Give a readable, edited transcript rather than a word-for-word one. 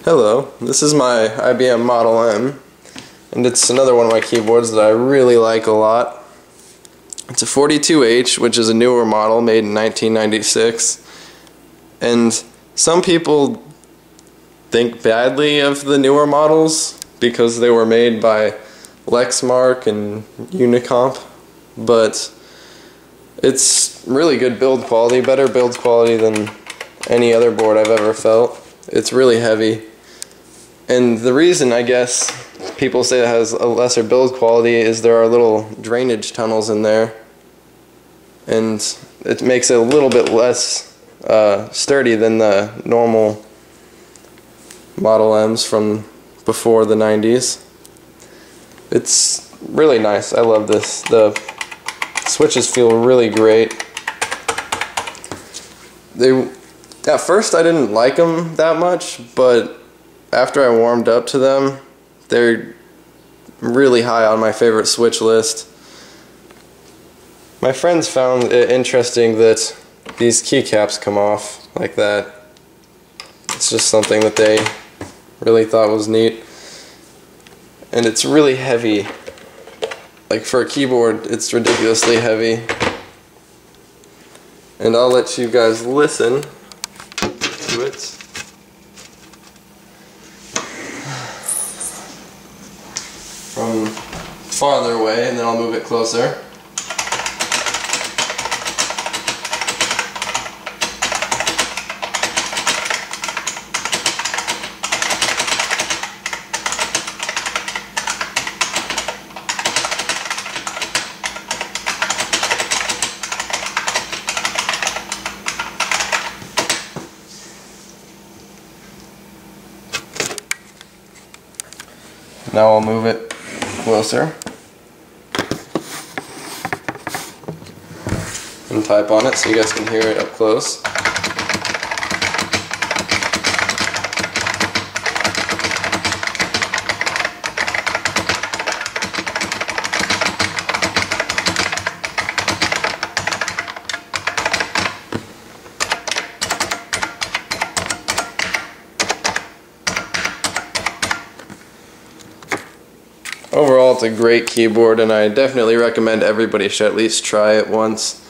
Hello, this is my IBM Model M, and it's another one of my keyboards that I really like a lot. It's a 42H, which is a newer model made in 1996, and some people think badly of the newer models because they were made by Lexmark and Unicomp, but it's really good build quality, better build quality than any other board I've ever felt. It's really heavy. And the reason, I guess, people say it has a lesser build quality is there are little drainage tunnels in there, and it makes it a little bit less sturdy than the normal Model M's from before the 90s. It's really nice. I love this. The switches feel really great. At first I didn't like them that much, but after I warmed up to them, they're really high on my favorite switch list. My friends found it interesting that these keycaps come off like that. It's just something that they really thought was neat. And it's really heavy. Like, for a keyboard, it's ridiculously heavy. And I'll let you guys listen to it. From farther away, and then I'll move it closer. Now I'll move it closer and type on it so you guys can hear it up close. Overall, it's a great keyboard, and I definitely recommend everybody should at least try it once.